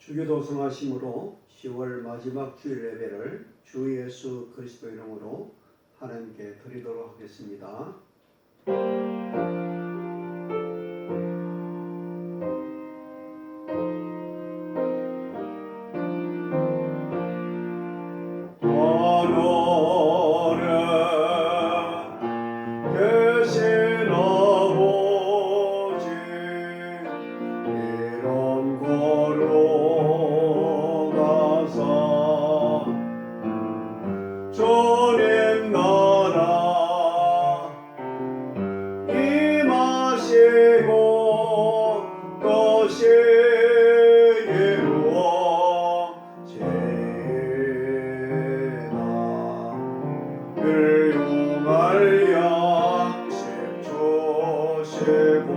주기도 성하심으로 10월 마지막 주일 예배를 주 예수 그리스도 이름으로 하나님께 드리도록 하겠습니다. 주님 나라 임하시고 뜻이 이루어지나 일용할 양식 주시고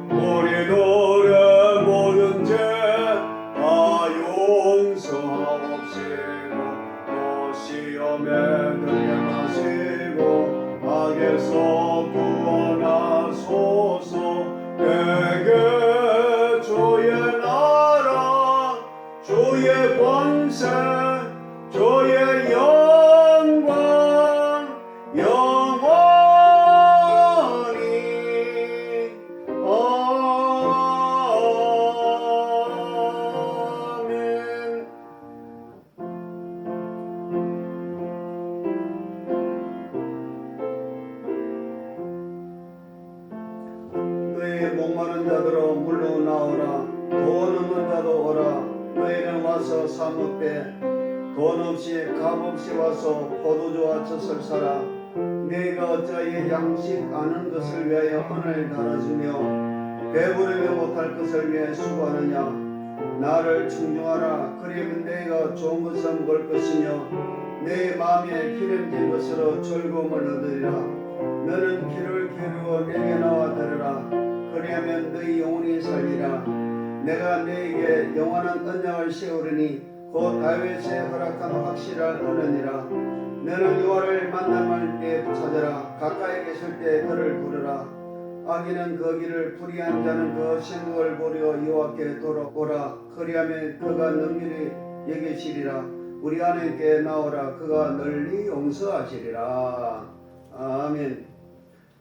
우리들의 모든 죄 다 용서하옵시고 시험에 들게 마시고 악에서 구원하소서. 내게 주의 나라 주의 권세 주의 영광 영원히 아멘. 목마른 자들아 물로 나오라. 돈 없는 자도 오라. 너희는 와서 사 먹되 돈 없이 값 없이 와서 포도주와 젖을 사라. 너희가 어찌하여 양식 아는 것을 위하여 헌을 달아주며 배부르며 못할 것을 위해 수고하느냐. 나를 충중하라. 그리하면 너희가 좋은 것을 먹을 것이며 내 마음에 기름진 것으로 즐거움을 얻으리라. 너는 길을 기르고 내게 나와 들으라. 그리하면 너희 영혼이 살리라. 내가 너에게 영원한 언약을 세우리니 곧 다윗의 허락한 확실한 언약이라. 너는 여호와를 만남할 때 찾아라. 가까이 계실 때 그를 부르라. 악인은 그 길을 불의한 자는 그 생각을 버려 여호와께 돌아오라. 그리하면 그가 능률이 여기시리라. 우리 하나님께 나오라. 그가 널리 용서하시리라. 아멘.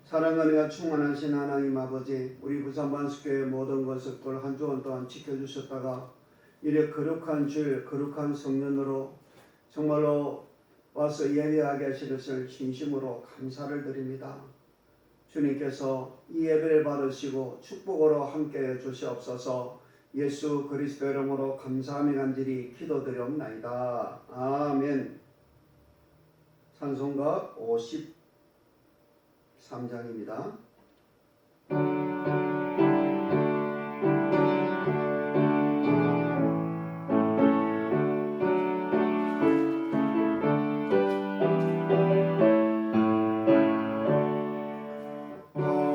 사랑과 충만하신 하나님 아버지, 우리 부산 반석교회 모든 것을 한 주간 동안 지켜주셨다가 이래 거룩한 주일, 거룩한 성년으로 정말로 와서 예배하게 하신 것을 진심으로 감사를 드립니다. 주님께서 이 예배를 받으시고 축복으로 함께해 주시옵소서. 예수 그리스도 이름으로 감사하며 간절히 기도드리옵나이다. 아멘. 찬송가 53장입니다.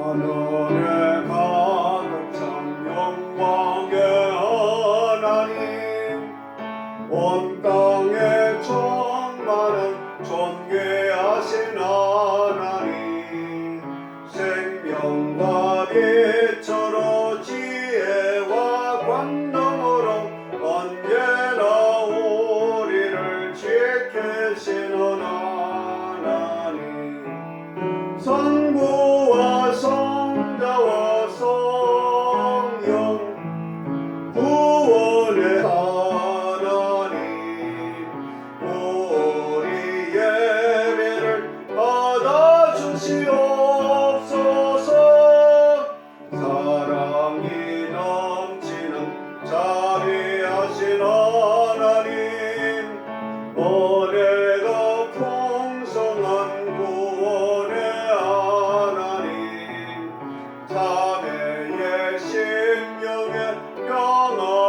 하늘에 가득 찬 영광의 하나님, 온 땅에 충만한 존귀하신 하나님, 생명과 빛으로 지혜와 광명으로 언제나 우리를 지키시는 하나님, 성부와 성자와 성령 구원의 하나님, 우리 예배를 받아주시옵소서. 사랑이 넘치는 자비하신 하나님, 은혜가 풍성한 구원의 하나님, 자매의 심령에 평안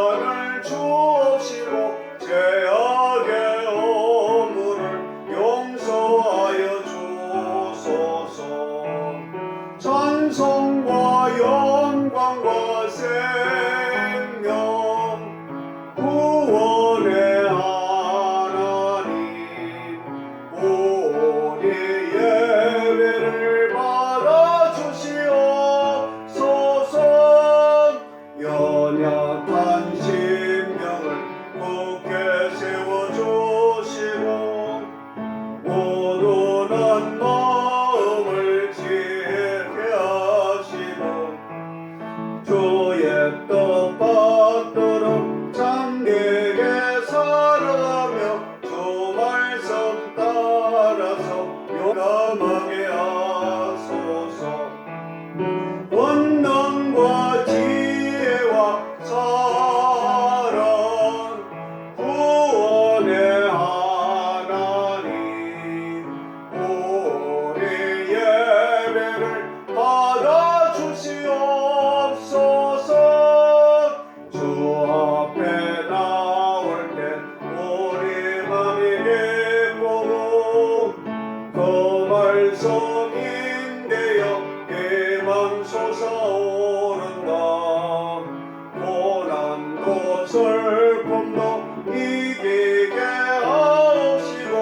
고난도 슬픔도 이기게 하시고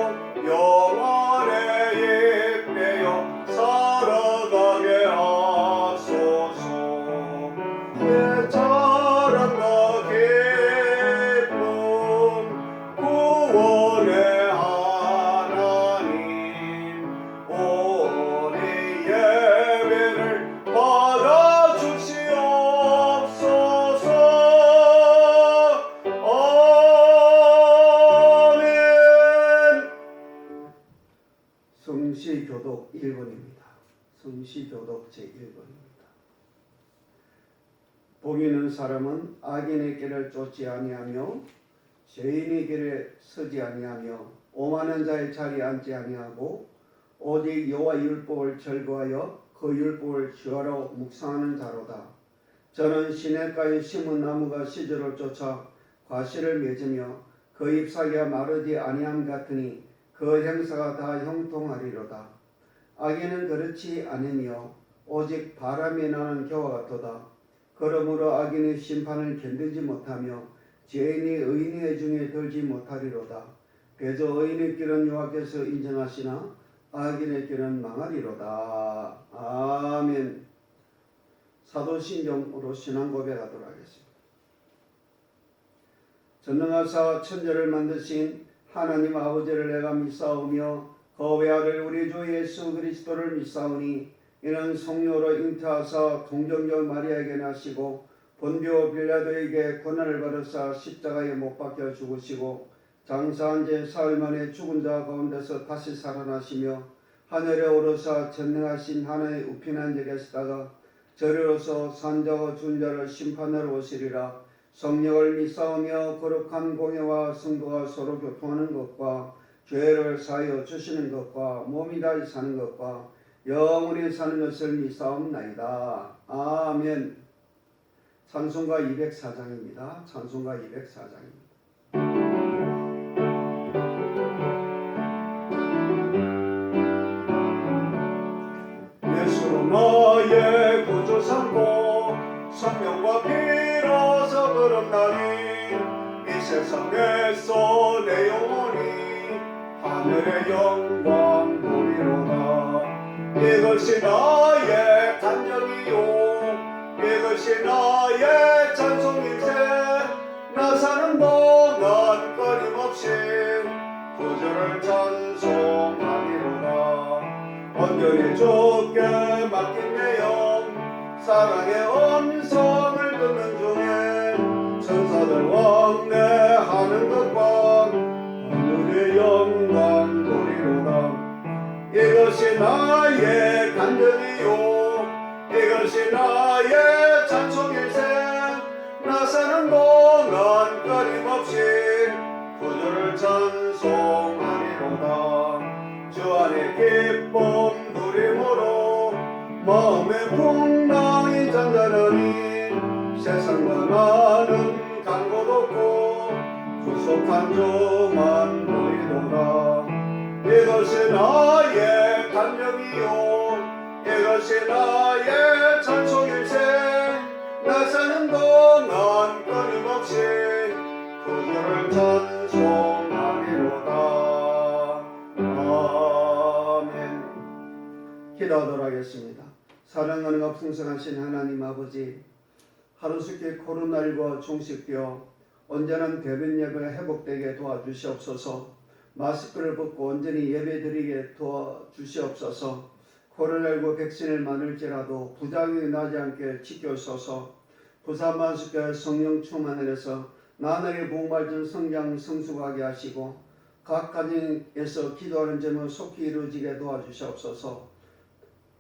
영원의 예배여 살아가게 하소서. 내 자랑과 기쁨 구원의 하나님 우리 예배를 받아주시옵소서. 아멘. 성시교독 1번입니다. 성시교독 제1번입니다. 복 있는 사람은 악인의 길을 쫓지 아니하며 죄인의 길에 서지 아니하며 오만한 자의 자리에 앉지 아니하고 오직 여호와 율법을 즐거워하여 그 율법을 주하러 묵상하는 자로다. 저는 시냇가에 심은 나무가 시절을 쫓아 과실을 맺으며 그 잎사귀가 마르지 아니함 같으니 그 행사가 다 형통하리로다. 악인은 그렇지 않으며 오직 바람이 나는 겨와 같도다. 그러므로 악인의 심판을 견디지 못하며 죄인이 의인의 중에 들지 못하리로다. 그저 의인의 길은 여호와께서 인정하시나 악인의 길은 망하리로다. 아멘. 사도신경으로 신앙 고백하도록 하겠습니다. 전능하사 천지를 만드신 하나님 아버지를 내가 믿사오며 그 외아들 우리 주 예수 그리스도를 믿사오니 이는 성령으로 잉태하사 동정녀 마리아에게 나시고 본디오 빌라도에게 고난을 받으사 십자가에 못 박혀 죽으시고 장사한 지 사흘 만에 죽은 자 가운데서 다시 살아나시며 하늘에 오르사 전능하신 하나님의 우편에 앉아 계시다가 저리로서 산자와 준자를 심판하러 오시리라. 성령을 믿사오며 거룩한 공예와 성도가 서로 교통하는 것과 죄를 사하여 주시는 것과 몸이 다시 사는 것과 영원히 사는 것을 믿사옵나이다. 아멘. 찬송가 204장입니다. 찬송가 204장입니다. 예수 나의 구주 삼고 성령과 피로서 거듭나니 이 세상에서 내 영혼이 하늘의 영광 보리로다. 이것이 나의 간증이요 이것이 나의 찬송일세. 나 사는 동안 끊임없이 구주를 찬송하리로다. 온전히 주께 맡긴 내 영 사랑의 음성을 듣는 중에 천사들 왕래하는 것과 하늘의 영광 보리로다. 이것이 나의 간증이요 이것이 나의 찬송일세. 나 사는 동안 끊임없이 구주를 찬송하리로다. 주 안에 기쁨 누림으로 마음의 풍랑이 잔잔하니 세상과 나는 간 곳 없고 구속한 주만 보이도다. 이것이 나의 간증이요 이것이 나의 찬송일세. 나 사는 동안 끊임없이 구주를 찬송하리로다. 아멘. 기도하도록 하겠습니다. 사랑하는 풍성하신 하나님 아버지, 하루속히 코로나19가 종식되어 온전한 대면 예배가 회복되게 도와주시옵소서. 마스크를 벗고 온전히 예배드리게 도와주시옵소서. 코로나19 백신을 맞을지라도 부작용이 나지 않게 지켜주소서. 부산만수교회 성령 충만을 나날이 복음발전 성장 성숙하게 하시고 각 가정에서 기도하는 점을 속히 이루어지게 도와주시옵소서.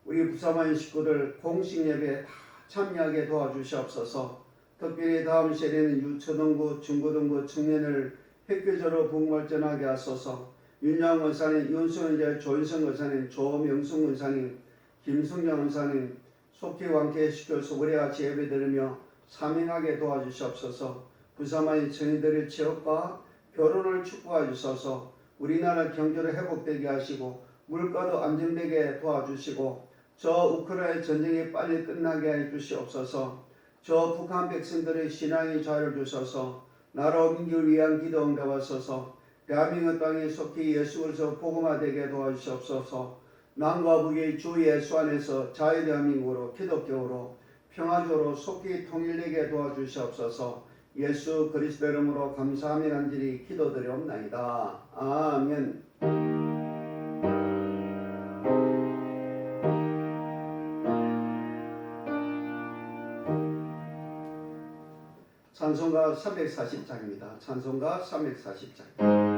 우리 부산만 식구들 공식 예배에 다 참여하게 도와주시옵소서. 특별히 다음 세대는 유초등부, 중고등부 청년을 획기적으로 복음발전하게 하소서. 윤양 원사님, 윤수현재, 조인성 원사님, 조명승 원사님, 김승정 원사님 속히 완쾌시켜서 우리같이 예배드리며 사명하게 도와주시옵소서. 부산만의 청년들의 취업과 결혼을 축복해 주셔서 우리나라 경제를 회복되게 하시고 물가도 안정되게 도와주시고 저 우크라이나 전쟁이 빨리 끝나게 해 주시옵소서. 저 북한 백성들의 신앙의 자유를 주셔서 나라 민족을 위한 기도 응답하소서. 대한민국 땅에 속히 예수 그리스도 복음화되게 도와주시옵소서. 남과 북의 주 예수 안에서 자유대한민국으로 기독교로 평화적으로 속히 통일되게 도와주시옵소서. 예수 그리스도 이름으로 감사하며 간절히 기도드리옵나이다. 아멘. 찬송가 340장입니다. 찬송가 340장.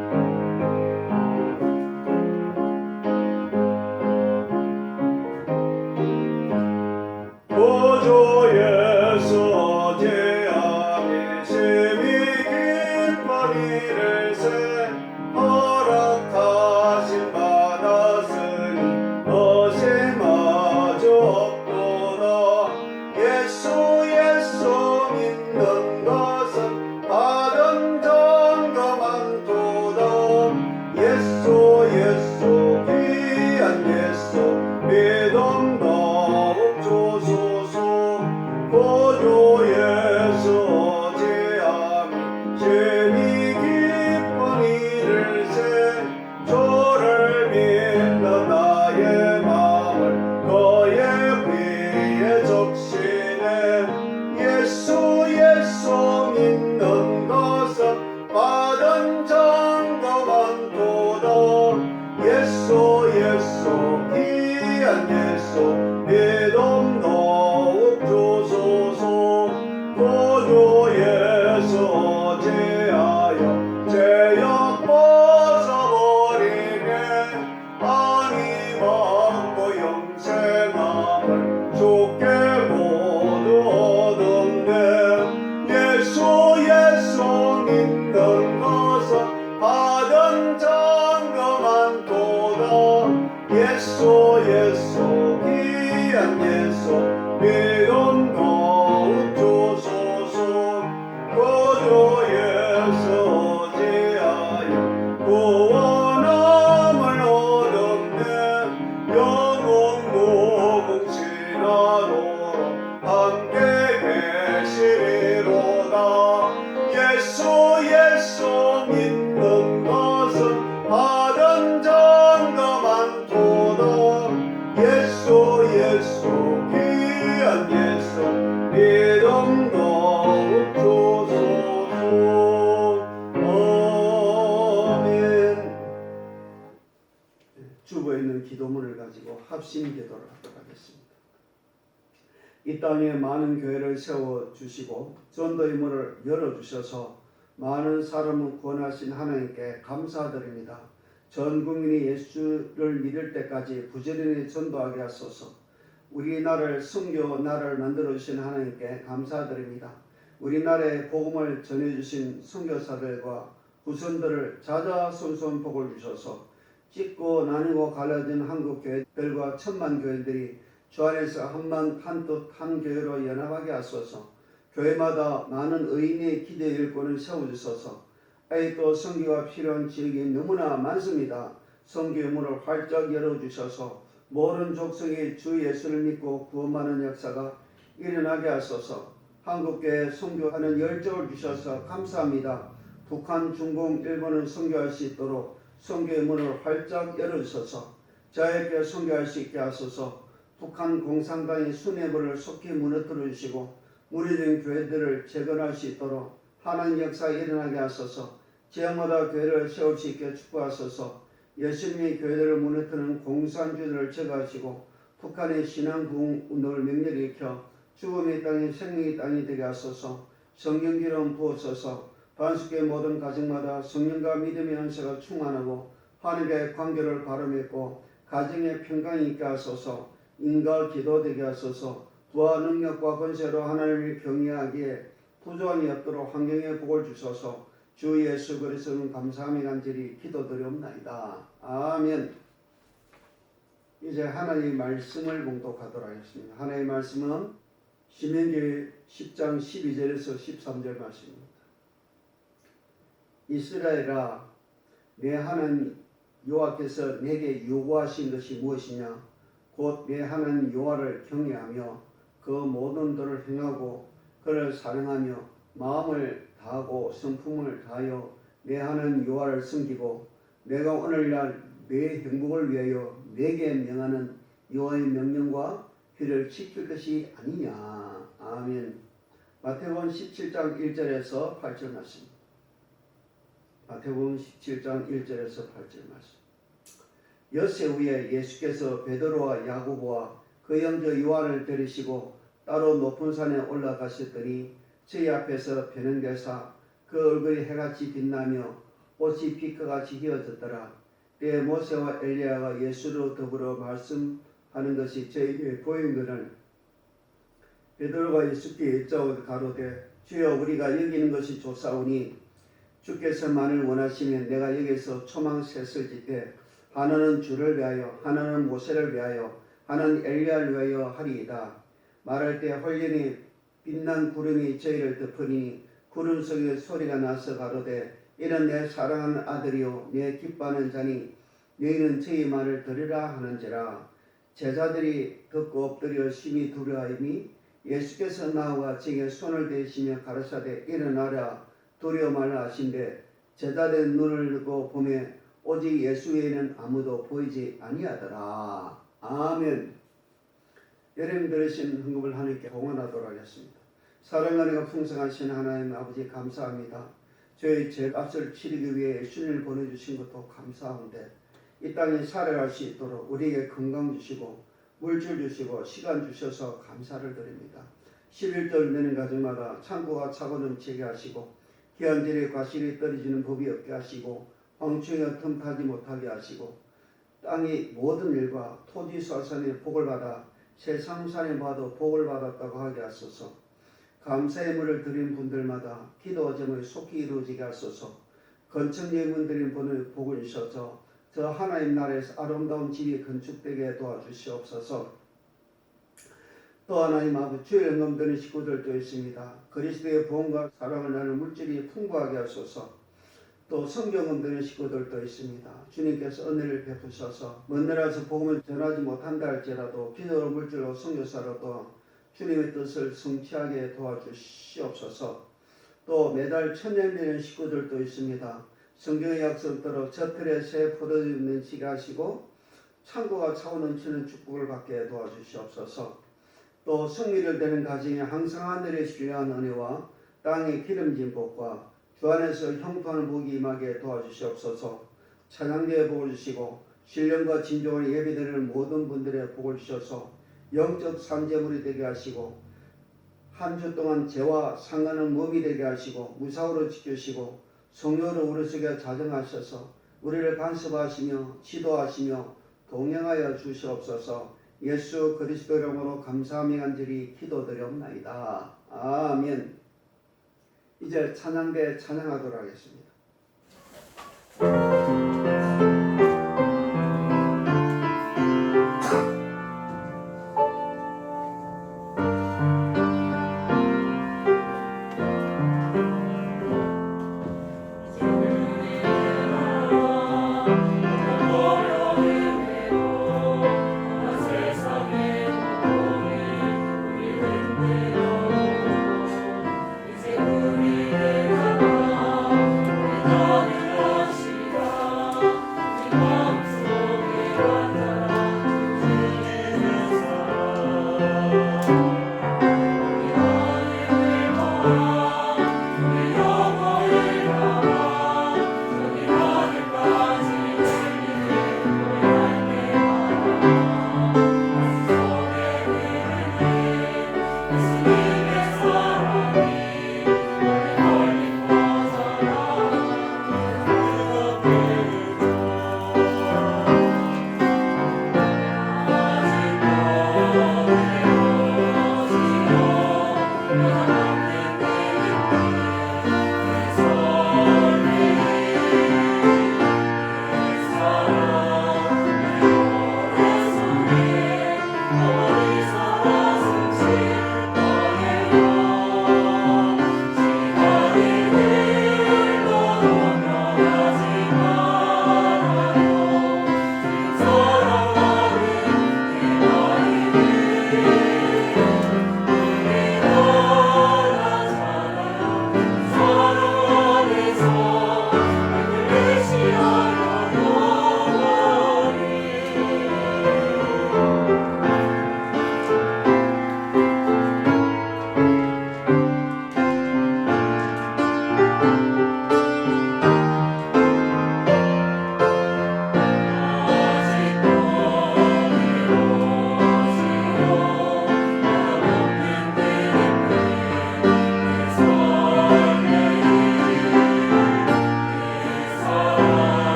주보에 있는 기도문을 가지고 합심 기도를 하도록 하겠습니다. 이 땅에 많은 교회를 세워주시고 전도의 문을 열어주셔서 많은 사람을 구원하신 하나님께 감사드립니다. 전 국민이 예수를 믿을 때까지 부지런히 전도하게 하소서. 우리나라를 선교 나라를 만들어주신 하나님께 감사드립니다. 우리나라에 복음을 전해주신 선교사들과 후손들을 자자손손 복을 주셔서 찢고 나뉘고 갈라진 한국 교회들과 천만 교회들이 주 안에서 한뜻 한 교회로 연합하게 하소서. 교회마다 많은 의인의 기대 일꾼을 세워주소서. 아직도 선교가 필요한 지역이 너무나 많습니다. 선교의 문을 활짝 열어주셔서 모든 족속이 주 예수를 믿고 구원받는 역사가 일어나게 하소서. 한국교회 선교하는 열정을 주셔서 감사합니다. 북한, 중국, 일본을 선교할 수 있도록 선교의 문을 활짝 열어주셔서 자유롭게 선교할 수 있게 하소서. 북한 공산당의 수뇌부를 속히 무너뜨려 주시고 무리된 교회들을 재건할 수 있도록 하나님 역사가 일어나게 하소서. 지역마다 교회를 세울 수 있게 축복하소서. 예수님의 교회들을 무너뜨리는 공산주의를 제거하시고 북한의 신앙부흥 운동을 맹렬히 일으켜 죽음의 땅이 생명의 땅이 되게 하소서. 성경기름 부어서서 반석의 모든 가정마다 성령과 믿음의 은사가 충만하고 하나님의 관계를 바로 맺고 가정의 평강이 있게 하소서. 인과 기도되게 하소서. 부와 능력과 권세로 하나님을 경외하기에 부조함이 없도록 환경에 복을 주소서. 주 예수 그리스도는 감사함이 간절히 기도드리옵나이다. 아멘. 이제 하나님의 말씀을 봉독하도록 하겠습니다. 하나님의 말씀은 신명기 10장 12절에서 13절 말씀입니다. 이스라엘아, 내 하나님 여호와께서 내게 요구하신 것이 무엇이냐? 곧 내 하나님 여호와를 경외하며 그 모든 도를 행하고 그를 사랑하며 마음을 다하고 성품을 다하여 내 하는 여호와를 섬기고 내가 오늘날 내 행복을 위하여 내게 명하는 여호와의 명령과 규례를 지킬 것이 아니냐. 아멘. 마태복음 17장 1절에서 8절 말씀. 마태복음 17장 1절에서 8절 말씀. 엿새 후에 예수께서 베드로와 야고보와 그 형제 요한을 데리시고 따로 높은 산에 올라가셨더니 저희 앞에서 변형되사 그 얼굴이 해같이 빛나며 옷이 피크같이 휘어졌더라. 때에 모세와 엘리야가 예수로 더불어 말씀하는 것이 저에게 보인거늘 베드로가 예수께 여짜오되 가로되 주여 우리가 여기는 것이 좋사오니 주께서 만일 원하시면 내가 여기서 초망셋을 짓되 하나는 주를 위하여 하나는 모세를 위하여 하나는 엘리야를 위하여 하리이다. 말할 때 홀연히 빛난 구름이 저희를 덮으니 구름 속에 소리가 나서 가로되 이는 내 사랑하는 아들이요 내 기뻐하는 자니 너희는 저희 말을 들으라 하는지라. 제자들이 듣고 엎드려 심히 두려워하니 예수께서 나와 제게 손을 대시며 가르사되 일어나라 두려워 말라 하신대 제자들 눈을 뜨고 보매 오직 예수 외에는 아무도 보이지 아니하더라. 아멘. 여러분 들으신 헌금을 하나님께 공헌하도록 하겠습니다. 사랑하는 풍성하신 하나님 아버지 감사합니다. 저희 죄값을 치르기 위해 예수님을 보내주신 것도 감사한데 이 땅에 살아갈 수 있도록 우리에게 건강 주시고 물질 주시고 시간 주셔서 감사를 드립니다. 11절 내는 가정마다 창고가 차고 넘치게 하시고 기한절에 과실이 떨어지는 법이 없게 하시고 황충에 틈타지 못하게 하시고 땅이 모든 일과 토지 수산에 복을 받아 세상 산에 봐도 복을 받았다고 하게 하소서. 감사의 물을 드린 분들마다 기도 제목이 속히 이루어지게 하소서. 건축 예문 드린 분을 복을 주셔서 저 하나님 나라에서 아름다운 집이 건축되게 도와주시옵소서. 또 하나님 아버지 주의 헌금 드는 식구들도 있습니다. 그리스도의 보험과 사랑을 나누는 물질이 풍부하게 하소서. 또 성경은 드는 식구들도 있습니다. 주님께서 은혜를 베푸셔서 먼 나라에서 복음을 전하지 못한다 할지라도 기도로 물질로 선교사로도 주님의 뜻을 성취하게 도와주시옵소서. 또 매달 천년 되는 식구들도 있습니다. 성경의 약속대로 저틀에 새 포도주 넘치게 하시고 창고가 차고 넘치는 축복을 받게 도와주시옵소서. 또 승리를 되는 가정에 항상 하늘의 귀한 은혜와 땅의 기름진 복과 주 안에서 형통하는 복이 임하게 도와주시옵소서. 찬양대의 복을 주시고 신령과 진정으로 예배드리는 모든 분들의 복을 주셔서 영적 산재물이 되게 하시고 한 주 동안 죄와 상관은 몸이 되게 하시고 무사오로 지키시고 성령으로 우리 속에 자정하셔서 우리를 간섭하시며 지도하시며 동행하여 주시옵소서. 예수 그리스도 이름으로 감사함이 간절히 기도드리옵나이다. 아멘. 이제 찬양대 찬양하도록 하겠습니다.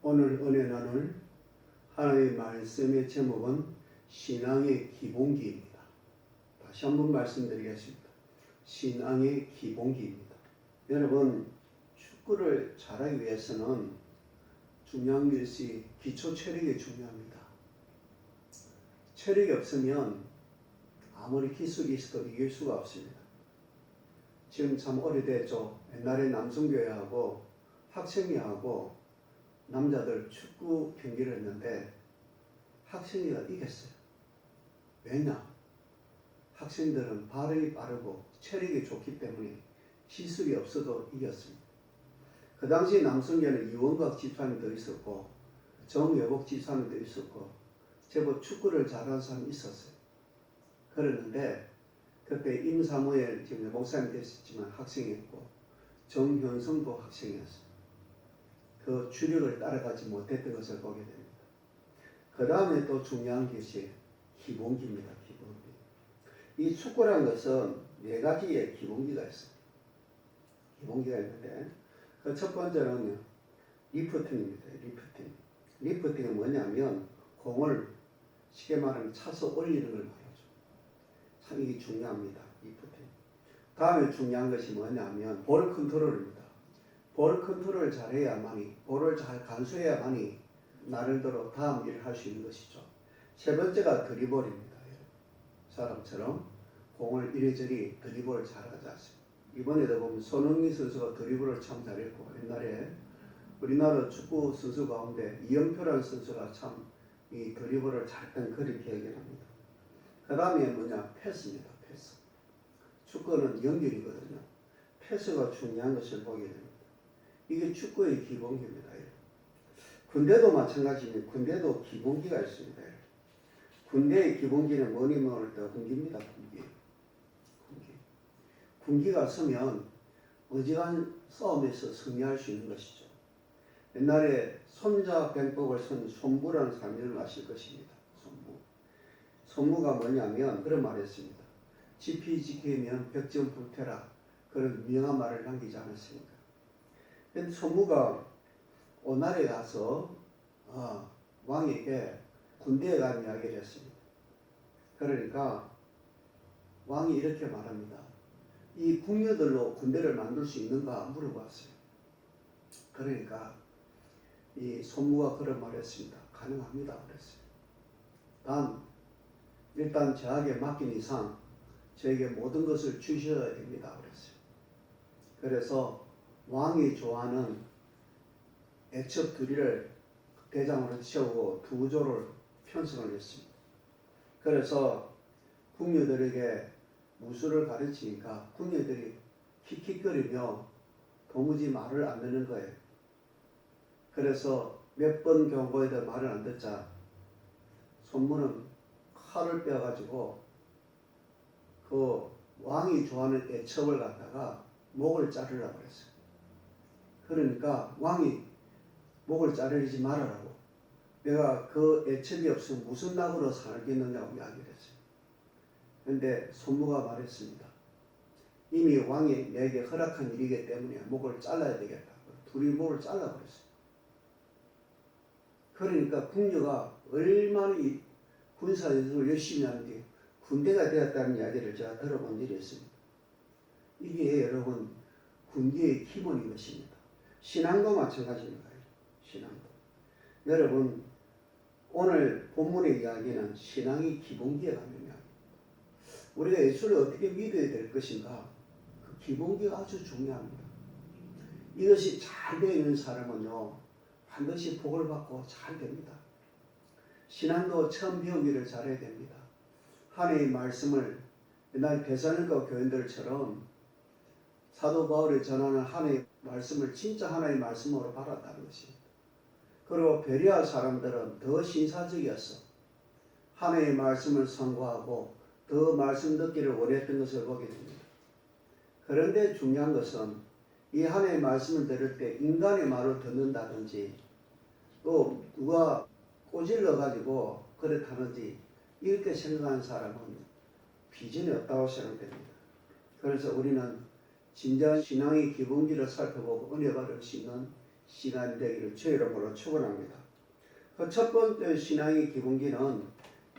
오늘 은혜 나눌 하나님의 말씀의 제목은 신앙의 기본기입니다. 다시 한번 말씀드리겠습니다. 신앙의 기본기입니다. 여러분, 축구를 잘하기 위해서는 중요한 것이 기초 체력이 중요합니다. 체력이 없으면 아무리 기술이 있어도 이길 수가 없습니다. 지금 참 오래됐죠. 옛날에 남성교회하고 학생회하고 남자들 축구 경기를 했는데 학생회가 이겼어요. 왜냐? 학생들은 발이 빠르고 체력이 좋기 때문에 기술이 없어도 이겼습니다. 그 당시 남성계는 이원각 집사님도 있었고 정여복 집사님도 있었고 제법 축구를 잘하는 사람이 있었어요. 그랬는데 그때 임사무엘 지금 목사님 되셨지만 학생이었고 정현성도 학생이었어요. 그 주력을 따라가지 못했던 것을 보게 됩니다. 그 다음에 또 중요한 것이 기본기입니다. 기본기. 이 축구라는 것은 4가지의 기본기가 있어요. 기본기가 있는데 그 첫 번째는 리프팅입니다. 리프팅. 리프팅은 뭐냐면 공을 쉽게 말하면 차서 올리는 걸 말하죠. 참 이게 중요합니다. 리프팅. 다음에 중요한 것이 뭐냐면 볼 컨트롤입니다. 볼 컨트롤을 잘해야만이, 볼을 잘 간수해야만이 나름대로 다음 일을 할 수 있는 것이죠. 세 번째가 드리블입니다. 사람처럼 공을 이리저리 드리블을 잘하지 않습니다. 이번에도 보면 손흥민 선수가 드리블을 참 잘했고 옛날에 우리나라 축구 선수 가운데 이영표라는 선수가 참 이 드리블을 잘했던 그런 기억이 납니다. 그 다음에 뭐냐? 패스입니다. 패스. 축구는 연결이거든요. 패스가 중요한 것을 보게 됩니다. 이게 축구의 기본기입니다. 군대도 마찬가지입니다. 군대도 기본기가 있습니다. 군대의 기본기는 뭐니 뭐니 또 군기입니다. 군기. 군기가 서면 어지간한 싸움에서 승리할 수 있는 것이죠. 옛날에 손자병법을 쓴 손무라는 사람을 아실 것입니다. 손무. 손무가 뭐냐면 그런 말을 했습니다. 지피 지키면 벽전 불태라. 그런 유명한 말을 남기지 않았습니까? 근데 손무가 오날에 가서 왕에게 군대에 간 이야기를 했습니다. 그러니까 왕이 이렇게 말합니다. 이 궁녀들로 군대를 만들 수 있는가 물어봤어요. 그러니까 이 손무가 그런 말을 했습니다. 가능합니다. 그랬어요. 단 일단 저에게 맡긴 이상 저에게 모든 것을 주셔야 됩니다. 그랬어요. 그래서 왕이 좋아하는 애첩 2리를 대장으로 세우고 2조를 편성을 했습니다. 그래서 궁녀들에게 무술을 가르치니까 궁녀들이 킥킥거리며 도무지 말을 안 듣는 거예요. 그래서 몇 번 경고해도 말을 안 듣자 손무는 칼을 빼가지고 그 왕이 좋아하는 애첩을 갖다가 목을 자르려고 했어요. 그러니까 왕이 목을 자르지 말아라고. 내가 그 애첩이 없으면 무슨 낙으로 살겠느냐고 이야기를 했어요. 그런데 손무가 말했습니다. 이미 왕이 내게 허락한 일이기 때문에 목을 잘라야 되겠다. 둘이 목을 잘라버렸어요. 그러니까 궁녀가 얼마나 이 군사에서 열심히 하는데 군대가 되었다는 이야기를 제가 들어본 적이 있습니다. 이게 여러분 군대의 기본인 것입니다. 신앙도 마찬가지입니다. 신앙도. 여러분 오늘 본문의 이야기는 신앙의 기본기에 관한 이야기입니다. 우리가 예수를 어떻게 믿어야 될 것인가? 그 기본기가 아주 중요합니다. 이것이 잘 되어 있는 사람은요 반드시 복을 받고 잘 됩니다. 신앙도 처음 배우기를 잘해야 됩니다. 하나님의 말씀을 옛날 데살로니가 교인들처럼 사도 바울이 전하는 하나님의 말씀을 진짜 하나님의 말씀으로 받았다는 것입니다. 그리고 베레아 사람들은 더 신사적이었어. 하나님의 말씀을 선고하고 더 말씀 듣기를 원했던 것을 보게 됩니다. 그런데 중요한 것은 이 하나님의 말씀을 들을 때 인간의 말을 듣는다든지 또 누가 꼬질러 가지고 그렇다든지 이렇게 생각하는 사람은 비전이 없다고 생각됩니다. 그래서 우리는 진정한 신앙의 기본기를 살펴보고 은혜 받을 수 있는 시간이 되기를 주의 이름으로 축원합니다. 그 첫 번째 신앙의 기본기는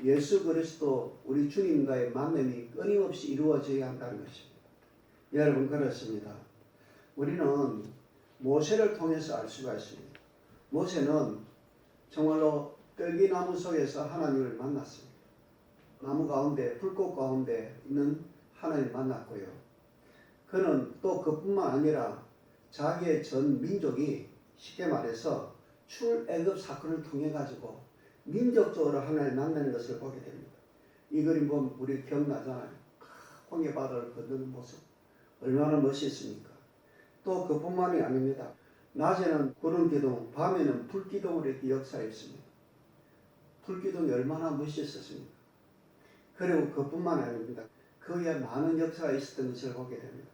예수 그리스도 우리 주님과의 만남이 끊임없이 이루어져야 한다는 것입니다. 여러분 그렇습니다. 우리는 모세를 통해서 알 수가 있습니다. 모세는 정말로 떨기나무 속에서 하나님을 만났습니다. 나무 가운데 불꽃 가운데 있는 하나님을 만났고요. 그는 또 그뿐만 아니라 자기의 전 민족이 쉽게 말해서 출애굽 사건을 통해 가지고 민족적으로 하나님을 만나는 것을 보게 됩니다. 이 그림 보면 우리 기억나잖아요. 홍해 바다를 건너는 모습 얼마나 멋있습니까? 또 그뿐만이 아닙니다. 낮에는 구름 기둥, 밤에는 불 기둥으로 이렇게 역사했습니다. 불 기둥이 얼마나 멋있었습니까? 그리고 그뿐만 아닙니다. 그에 많은 역사가 있었던 것을 보게 됩니다.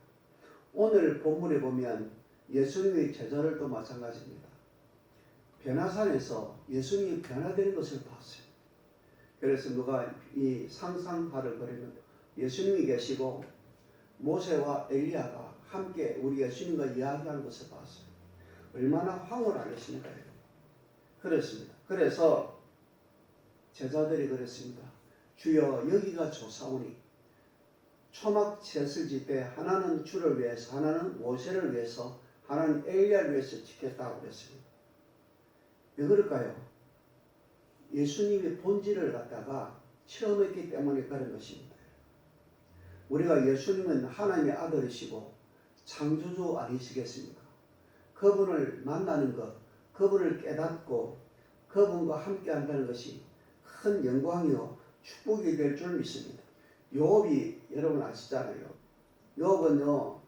오늘 본문에 보면 예수님의 제자들도 마찬가지입니다. 변화산에서 예수님이 변화되는 것을 봤어요. 그래서 누가 이 상상파를 그리는데 예수님이 계시고 모세와 엘리야가 함께 우리 예수님과 이야기하는 것을 봤어요. 얼마나 황홀하겠습니까? 그렇습니다. 그래서 제자들이 그랬습니다. 주여 여기가 좋사오니 초막 셋을 짓되 하나는 주를 위해서 하나는 모세를 위해서 하나는 엘리야를 위해서 짓겠다고 그랬습니다. 왜 그럴까요? 예수님의 본질을 갖다가 체험했기 때문에 그런 것입니다. 우리가 예수님은 하나님의 아들이시고 창조주 아니시겠습니까? 그분을 만나는 것, 그분을 깨닫고 그분과 함께 한다는 것이 큰 영광이요 축복이 될 줄 믿습니다. 욥이 여러분 아시잖아요. 욥은요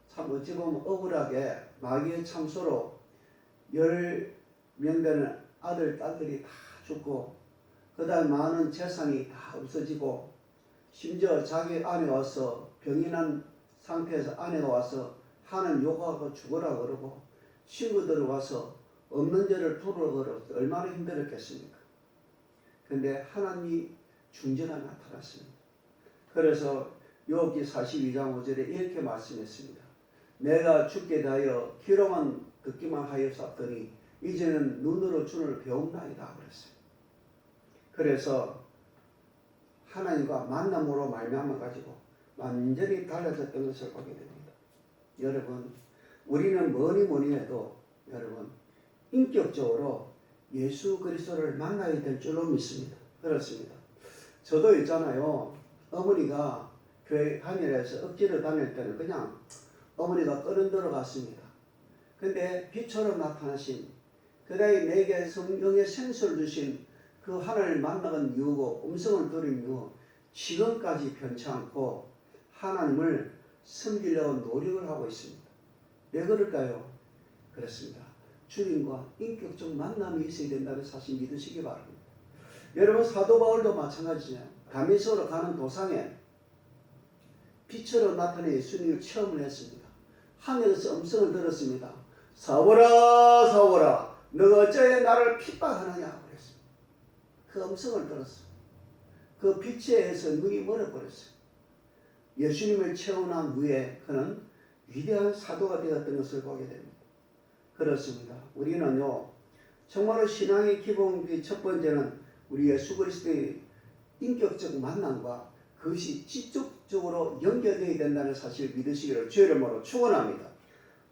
참 어찌 보면 억울하게 마귀의 참소로 10명 되는 아들 딸들이 다 죽고 그 다음 많은 재산이 다 없어지고 심지어 자기 아내 와서 병이 난 상태에서 아내가 와서 하나님 욕하고 죽으라 그러고 친구들 와서 없는 죄를 풀어 그러고 얼마나 힘들었겠습니까? 근데 하나님이 중재가 나타났습니다. 그래서 욥기 42장 5절에 이렇게 말씀했습니다. 내가 죽게 대하여 귀로만 듣기만 하였었더니 이제는 눈으로 주를 배움나이다 그랬어요. 그래서 하나님과 만남으로 말미암아 가지고 완전히 달라졌던 것을 보게 됩니다. 여러분 우리는 뭐니 해도 여러분 인격적으로 예수 그리스도를 만나야 될 줄로 믿습니다. 그렇습니다. 저도 있잖아요. 어머니가 교회 다니면서 억지로 다닐 때는 그냥 어머니가 끌은 들어갔습니다. 근데 빛처럼 나타나신 그다음에 내게 성령의 생수를 주신 그 하나님을 만나는 이유고 음성을 들은 이유 지금까지 변치 않고 하나님을 섬기려고 노력을 하고 있습니다. 왜 그럴까요? 그렇습니다. 주님과 인격적 만남이 있어야 된다는 사실 믿으시기 바랍니다. 여러분 사도 바울도 마찬가지죠. 다메섹으로 가는 도상에 빛으로 나타난 예수님을 체험을 했습니다. 하늘에서 음성을 들었습니다. 사울아 사울아 너가 어찌하여 나를 핍박하느냐 그랬습니다. 그 음성을 들었어요. 그 빛에 의해서 눈이 멀어버렸어요. 예수님을 체험한 후에 그는 위대한 사도가 되었던 것을 보게 됩니다. 그렇습니다. 우리는요 정말로 신앙의 기본기 첫 번째는 우리 예수 그리스도의 인격적 만남과 그것이 직접적으로 연결되어야 된다는 사실을 믿으시기를 주의 이름으로 축원합니다.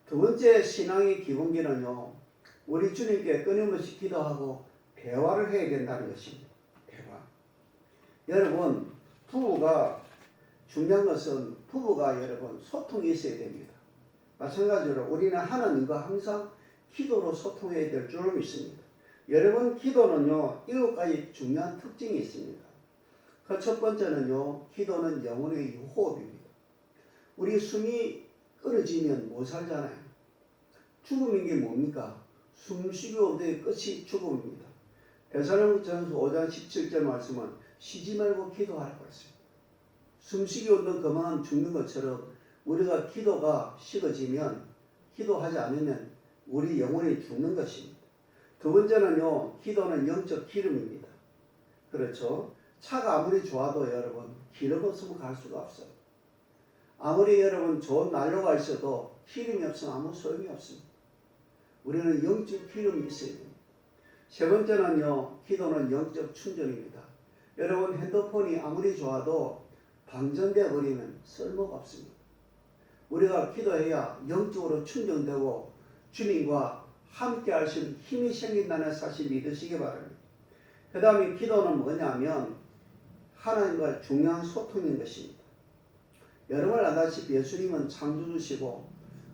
두 번째 신앙의 기본기는요, 우리 주님께 끊임없이 기도하고 대화를 해야 된다는 것입니다. 대화. 여러분, 부부가 중요한 것은 부부가 여러분 소통이 있어야 됩니다. 마찬가지로 우리는 하나님과 항상 기도로 소통해야 될 줄로 믿습니다. 여러분, 기도는요 7가지 중요한 특징이 있습니다. 그 첫 번째는요, 기도는 영혼의 호흡입니다. 우리 숨이 끊어지면 못 살잖아요. 죽음인 게 뭡니까? 숨쉬기 없는 끝이 죽음입니다. 데살로니가전서 5장 17절 말씀은 쉬지 말고 기도하라고 했습니다. 숨쉬기 없는 그만 죽는 것처럼 우리가 기도가 식어지면, 기도하지 않으면 우리 영혼이 죽는 것입니다. 두 번째는요, 기도는 영적 기름입니다. 그렇죠? 차가 아무리 좋아도 여러분 기름 없으면 갈 수가 없어요. 아무리 여러분 좋은 난로가 있어도 기름이 없으면 아무 소용이 없습니다. 우리는 영적 기름이 있어야 됩니다. 세 번째는요, 기도는 영적 충전입니다. 여러분, 핸드폰이 아무리 좋아도 방전되어 버리면 쓸모가 없습니다. 우리가 기도해야 영적으로 충전되고 주님과 함께 할 수 있는 힘이 생긴다는 사실 믿으시기 바랍니다. 그 다음에 기도는 뭐냐면 하나님과 중요한 소통인 것입니다. 여러분 알다시피 예수님은 창조주시고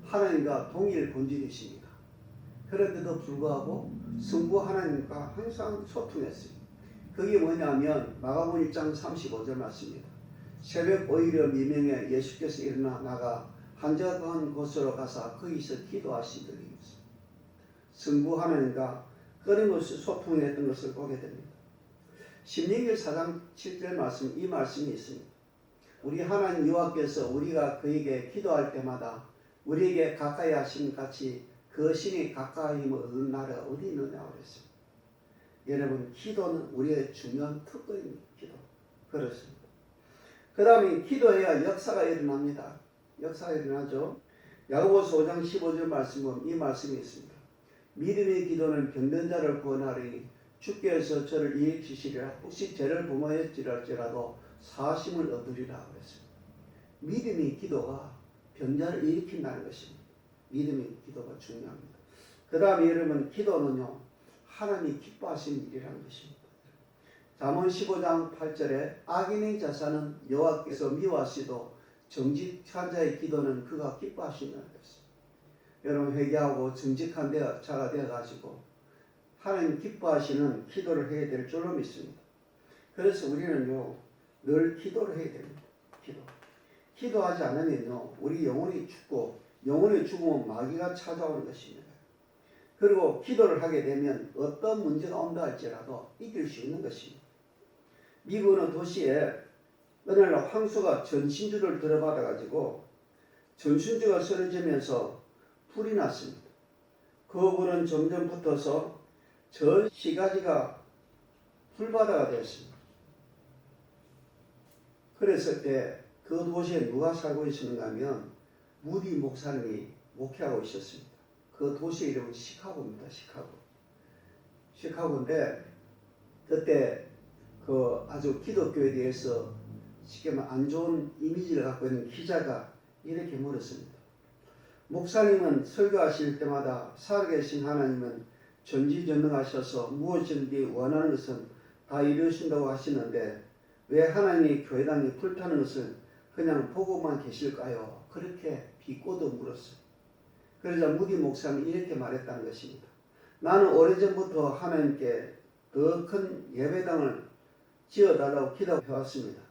하나님과 동일 본질이십니다. 그런데도 불구하고 성부 하나님과 항상 소통했습니다. 그게 뭐냐면 마가복음 1장 35절 말씀입니다. 새벽 오히려 미명에 예수께서 일어나 나가 한적한 곳으로 가사 거기서 기도하시더니 성부 하나님과 끊임없이 소통했던 것을 보게 됩니다. 신명기 4장 7절 말씀, 이 말씀이 있습니다. 우리 하나님 여호와께서 우리가 그에게 기도할 때마다 우리에게 가까이 하심 같이 그 신이 가까이임을 얻는 나라가 어디 있느냐고 그랬습니다. 여러분, 기도는 우리의 중요한 특권입니다. 기도. 그렇습니다. 그 다음에 기도해야 역사가 일어납니다. 역사가 일어나죠. 야고보서 5장 15절 말씀 보면 이 말씀이 있습니다. 믿음의 기도는 병든 자를 구원하리니 주께서 저를 일으키시리라. 혹시 죄를 범하였지라도 사심을 얻으리라 그랬습니다. 믿음의 기도가 병자를 일으킨다는 것입니다. 믿음의 기도가 중요합니다. 그 다음에 여러분, 기도는요 하나님이 기뻐하시는 일이라는 것입니다. 잠언 15장 8절에 악인의 자사는 여호와께서 미워하시도 정직한 자의 기도는 그가 기뻐하신다는 것입니다. 여러분, 회개하고 정직한 자가 되어가지고 하나님 기뻐하시는 기도를 해야 될 줄로 믿습니다. 그래서 우리는요 늘 기도를 해야 됩니다. 기도하지 않으면요 우리 영혼이 죽고, 영혼이 죽으면 마귀가 찾아오는 것입니다. 그리고 기도를 하게 되면 어떤 문제가 온다 할지라도 이길 수 있는 것입니다. 미국 어느 도시에 어느 날 황소가 전신주를 들어받아 가지고 전신주가 쓰러지면서 불이 났습니다. 그 불은 점점 붙어서 전 시가지가 불바다가 되었습니다. 그랬을 때 그 도시에 누가 살고 있었는가 하면 무디 목사님이 목회하고 있었습니다. 그 도시 이름은 시카고입니다. 시카고인데 그때 그 아주 기독교에 대해서 쉽게 말하면 안 좋은 이미지를 갖고 있는 기자가 이렇게 물었습니다. 목사님은 설교하실 때마다 살아계신 하나님은 전지전능하셔서 무엇이든지 원하는 것은 다 이루신다고 하시는데 왜 하나님의 교회당이 불타는 것을 그냥 보고만 계실까요? 그렇게 비꼬도 물었어요. 그러자 무디 목사님이 이렇게 말했다는 것입니다. 나는 오래전부터 하나님께 더 큰 예배당을 지어달라고 기도해왔습니다.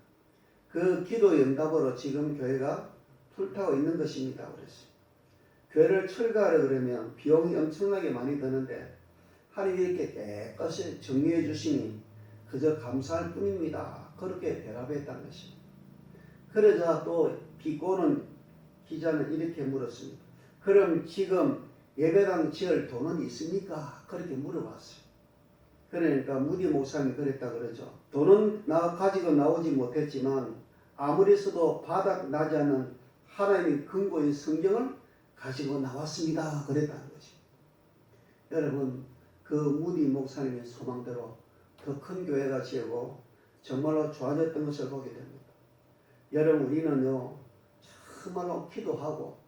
그 기도 응답으로 지금 교회가 불타고 있는 것입니다. 그랬어요. 교회를 철거하려 그러면 비용이 엄청나게 많이 드는데 하나님이 이렇게 깨끗이 정리해 주시니 그저 감사할 뿐입니다. 그렇게 대답했다는 것입니다. 그러자 또 비꼬는 기자는 이렇게 물었습니다. 그럼 지금 예배당 지을 돈은 있습니까? 그렇게 물어봤어요. 그러니까 무디 목사님이 그랬다 그러죠. 돈은 가지고 나오지 못했지만 아무리 써도 바닥 나지 않는 하나님의 근거인 성경을 가지고 나왔습니다. 그랬다는 것입니다. 여러분, 그 무디 목사님의 소망대로 더 큰 교회가 지어고 정말로 좋아졌던 것을 보게 됩니다. 여러분 우리는요 정말로 기도하고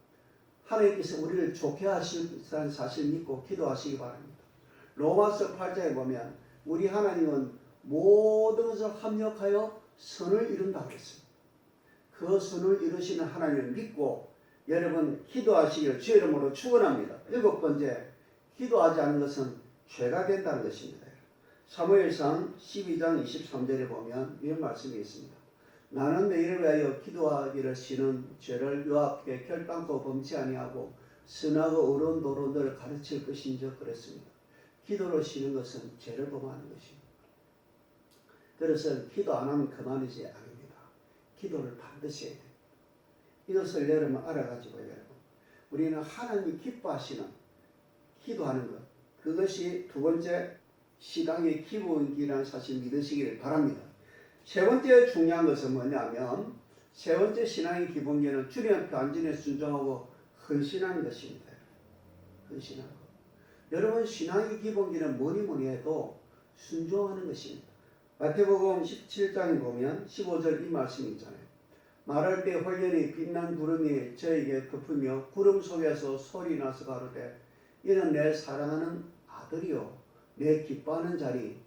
하나님께서 우리를 좋게 하실다는 사실 믿고 기도하시기 바랍니다. 로마서 8장에 보면 우리 하나님은 모든 것을 합력하여 선을 이룬다고 했습니다. 그 선을 이루시는 하나님을 믿고 여러분 기도하시기를 주의 이름으로 축원합니다. 7번째, 기도하지 않은 것은 죄가 된다는 것입니다. 사무엘상 12장 23절에 보면 이런 말씀이 있습니다. 나는 내 일을 위하여 기도하기를 쉬는 죄를 여호와께 결단코 범치 아니하고 선하고 어려운 도로 너를 가르칠 것인즉 그랬습니다. 기도로 쉬는 것은 죄를 범하는 것입니다. 그래서 기도 안 하면 그만이지 아닙니다. 기도를 반드시 해야 됩니다. 이것을 여러분 알아가지고 여러분 우리는 하나님이 기뻐하시는 기도하는 것, 그것이 두 번째 신앙의 기본이라는 사실 믿으시기를 바랍니다. 세 번째 중요한 것은 뭐냐면 세 번째 신앙의 기본기는 주님 앞에 완전히 순종하고 헌신하는 것입니다. 헌신하고. 여러분 신앙의 기본기는 뭐니 해도 순종하는 것입니다. 마태복음 17장에 보면 15절 이 말씀이 있잖아요. 말할 때 홀연히 빛난 구름이 저에게 덮으며 구름 속에서 소리 나서 가로되 이는 내 사랑하는 아들이요 내 기뻐하는 자리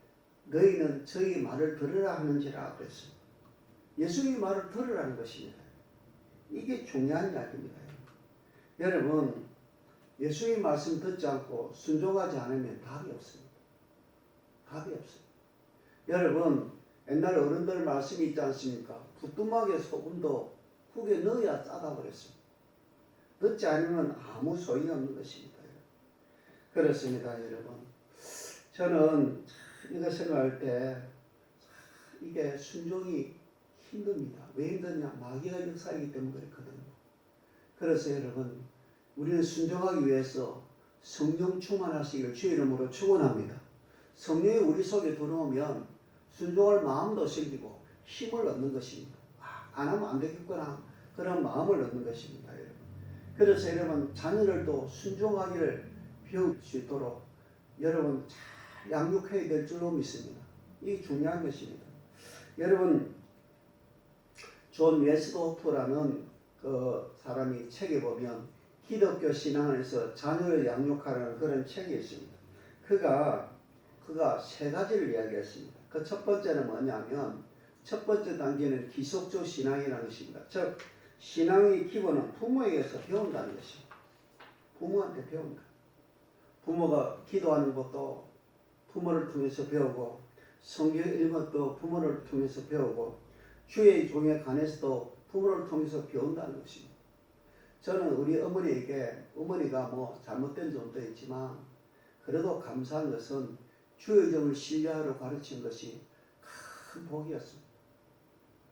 너희는 저희 말을 들으라 하는지라 그랬습니다. 예수의 말을 들으라는 것입니다. 이게 중요한 이야기입니다. 여러분 예수의 말씀 듣지 않고 순종하지 않으면 답이 없습니다. 답이 없어요. 여러분 옛날 어른들 말씀이 있지 않습니까? 부뚜막에 소금도 국에 넣어야 짜다 그랬습니다. 듣지 않으면 아무 소용이 없는 것입니다. 그렇습니다. 여러분 저는 이거 생각할 때 이게 순종이 힘듭니다. 왜 힘드냐? 마귀가 역사이기 때문에 그렇거든요. 그래서 여러분 우리는 순종하기 위해서 성령 충만하시기를 주의 이름으로 축원합니다. 성령이 우리 속에 들어오면 순종할 마음도 생기고 힘을 얻는 것입니다. 안 하면 안 되겠구나 그런 마음을 얻는 것입니다. 여러분. 그래서 여러분 자녀를 또 순종하기를 배울 수 있도록 여러분 잘 양육해야 될 줄로 믿습니다. 이게 중요한 것입니다. 여러분 존 웨스트호프라는 그 사람이 책에 보면 기독교 신앙 안에서 자녀를 양육하라는 그런 책이 있습니다. 그가 세 가지를 이야기했습니다. 그 첫 번째는 뭐냐면 첫 번째 단계는 기속적 신앙이라는 것입니다. 즉 신앙의 기본은 부모에게서 배운다는 것입니다. 부모한테 배운다. 부모가 기도하는 것도 부모를 통해서 배우고 성경 읽는 것도 부모를 통해서 배우고 주의 종에 관해서도 부모를 통해서 배운다는 것입니다. 저는 우리 어머니에게 어머니가 뭐 잘못된 점도 있지만 그래도 감사한 것은 주의 종을 신뢰하러 가르친 것이 큰 복이었습니다.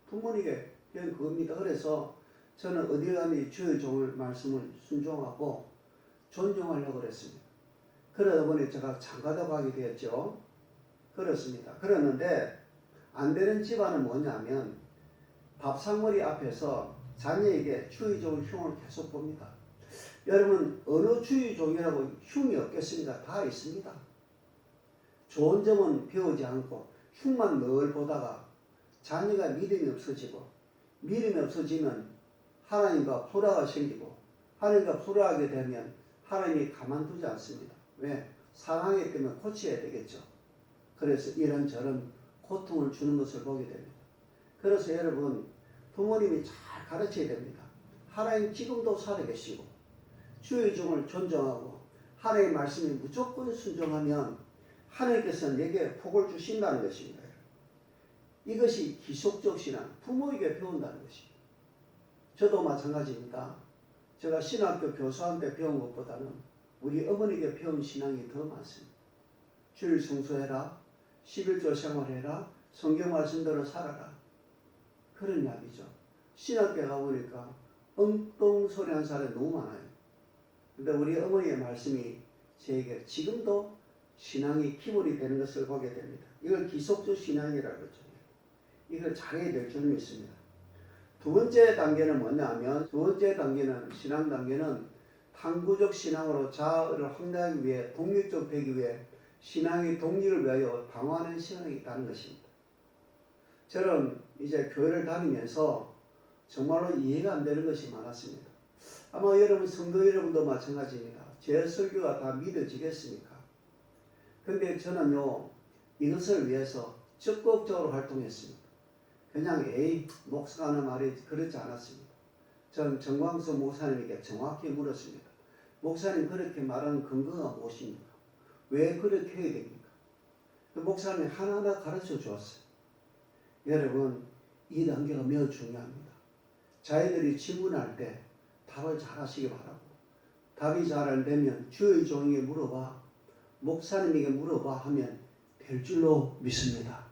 부모님에게 배운 그겁니다. 그래서 저는 어디 가면 주의 종을 말씀을 순종하고 존중하려고 그랬습니다. 그러다 보니 제가 장가도 가게 되었죠. 그렇습니다. 그랬는데 안 되는 집안은 뭐냐면 밥상머리 앞에서 자녀에게 주의 종의 흉을 계속 봅니다. 여러분 어느 주의 종이라고 흉이 없겠습니까? 다 있습니다. 좋은 점은 배우지 않고 흉만 늘 보다가 자녀가 믿음이 없어지고 믿음이 없어지면 하나님과 불화가 생기고 하나님과 불화하게 되면 하나님이 가만두지 않습니다. 왜? 사랑하기 때문에 고쳐야 되겠죠. 그래서 이런저런 고통을 주는 것을 보게 됩니다. 그래서 여러분 부모님이 잘 가르쳐야 됩니다. 하나님 지금도 살아계시고 주의 종을 존중하고 하나님의 말씀에 무조건 순종하면 하나님께서 내게 복을 주신다는 것입니다. 이것이 기속적 신앙, 부모에게 배운다는 것입니다. 저도 마찬가지입니다. 제가 신학교 교수한테 배운 것보다는 우리 어머니에게 배운 신앙이 더 많습니다. 주일 성수해라, 11조 생활해라, 성경 말씀대로 살아라. 그런 이야기죠. 신학교에 가보니까 엉뚱소리 하는 사람이 너무 많아요. 근데 우리 어머니의 말씀이 저에게 지금도 신앙이 기본이 되는 것을 보게 됩니다. 이걸 기속적 신앙이라고 그러죠. 이걸 잘해야 될 줄 믿습니다. 두 번째 단계는 뭐냐면 두 번째 단계는 신앙 단계는 탐구적 신앙으로 자아를 확대하기 위해 독립적 되기 위해 신앙의 독립을 위하여 방어하는 신앙이 있다는 것입니다. 저는 이제 교회를 다니면서 정말로 이해가 안 되는 것이 많았습니다. 아마 여러분 성도 여러분도 마찬가지입니다. 제 설교가 다 믿어지겠습니까? 근데 저는요 이것을 위해서 적극적으로 활동했습니다. 그냥 목사가 하는 말이 그렇지 않았습니다. 전 정광수 목사님에게 정확히 물었습니다. 목사님 그렇게 말하는 근거가 무엇입니까? 왜 그렇게 해야 됩니까? 그 목사님이 하나하나 가르쳐 주었어요. 여러분 이 단계가 매우 중요합니다. 자기들이 질문할 때 답을 잘 하시기 바라고, 답이 잘 안 되면 주의 종에게 물어봐, 목사님에게 물어봐 하면 될 줄로 믿습니다.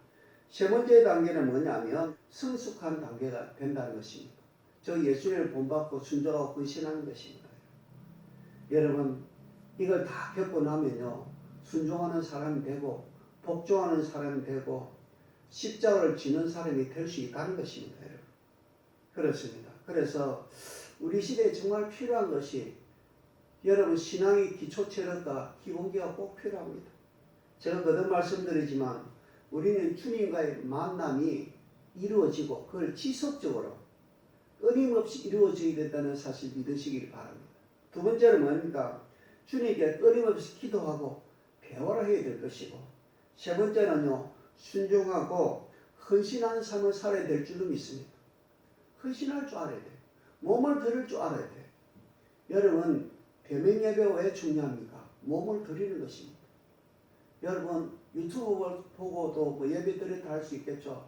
세 번째 단계는 뭐냐면 성숙한 단계가 된다는 것입니다. 저 예수님을 본받고 순종하고 헌신하는 것입니다. 여러분 이걸 다 겪고 나면요 순종하는 사람이 되고 복종하는 사람이 되고 십자가를 지는 사람이 될 수 있다는 것입니다. 여러분. 그렇습니다. 그래서 우리 시대에 정말 필요한 것이 여러분 신앙의 기초체력과 기본기가 꼭 필요합니다. 제가 거듭 말씀드리지만 우리는 주님과의 만남이 이루어지고 그걸 지속적으로 끊임없이 이루어져야 된다는 사실 믿으시길 바랍니다. 두 번째는 뭡니까? 주님께 끊임없이 기도하고 대화를 해야 될 것이고, 세 번째는요 순종하고 헌신하는 삶을 살아야 될 줄로 믿습니다. 헌신할 줄 알아야 돼. 몸을 드릴 줄 알아야 돼. 여러분 대면 예배가 왜 중요합니까? 몸을 드리는 것입니다. 여러분 유튜브 보고도 뭐 예배 드렸다 할 수 있겠죠.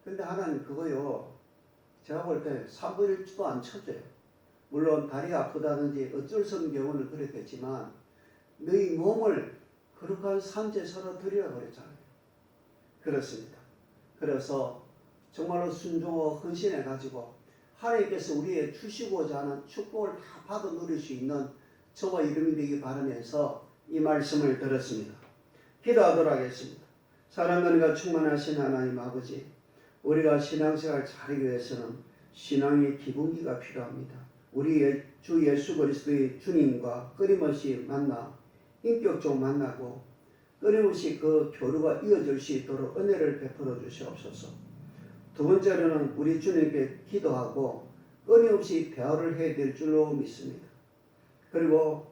근데 하나님 그거요 제가 볼 때 3분의 1도 안 쳐줘요. 물론 다리가 아프다든지 어쩔 수 없는 경우는 그랬겠지만 너희 몸을 거룩한 산제사로 드리라고 그랬잖아요. 그렇습니다. 그래서 정말로 순종하고 헌신해 가지고 하나님께서 우리의 주시고자 하는 축복을 다 받아 누릴 수 있는 저와 이름이 되기 바라면서 이 말씀을 들었습니다. 기도하도록 하겠습니다. 사랑과 충만하신 하나님 아버지, 우리가 신앙생활을 잘하기 위해서는 신앙의 기본기가 필요합니다. 우리 주 예수 그리스도의 주님과 끊임없이 만나 인격적으로 만나고 끊임없이 그 교류가 이어질 수 있도록 은혜를 베풀어 주시옵소서. 두 번째로는 우리 주님께 기도하고 끊임없이 대화를 해야 될 줄로 믿습니다. 그리고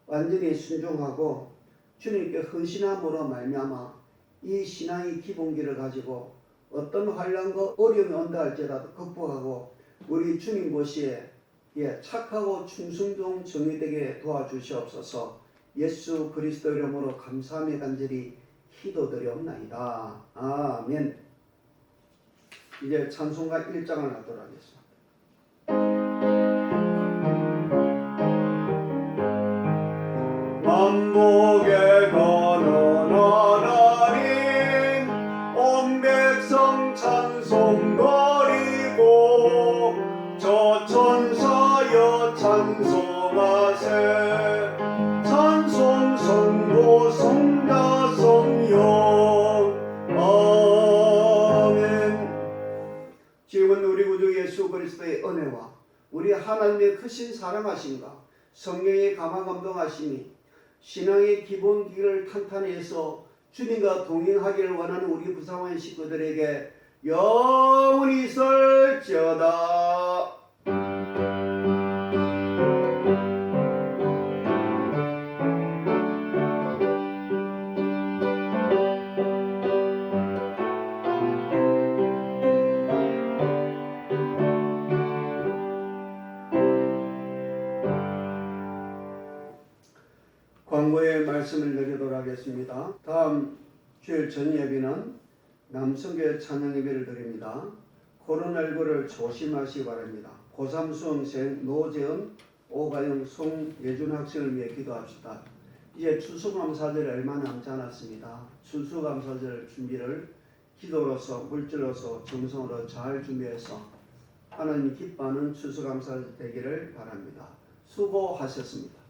완전히 순종하고 주님께 헌신함으로 말미암아 이 신앙의 기본기를 가지고 어떤 환난과 어려움이 온다 할지라도 극복하고 우리 주님 보시에 착하고 충성종 정의되게 도와주시옵소서. 예수 그리스도 이름으로 감사하며 간절히 기도드리옵나이다. 아멘. 이제 찬송가 1장을 하도록 하겠습니다. 만복에 거는 하나님 온 백성 찬송거리고 저 천사여 찬송하세 찬송 성도 성자 성령 아멘. 지금은 우리 구주 예수 그리스도의 은혜와 우리 하나님의 크신 사랑하심과 성령의 감화 감동하심이 신앙의 기본기를 탄탄히 해서 주님과 동행하기를 원하는 우리 부사원 식구들에게 영원히 있을지어다. 광고의 말씀을 드리도록 하겠습니다. 다음 주일 전 예배는 남성교회 찬양 예배를 드립니다. 코로나19를 조심하시기 바랍니다. 고3 수험생 노재은, 오가영, 송예준 학생을 위해 기도합시다. 이제 추수감사절이 얼마 남지 않았습니다. 추수감사절 준비를 기도로서 물질로서 정성으로 잘 준비해서 하나님 기뻐하는 추수감사절 되기를 바랍니다. 수고하셨습니다.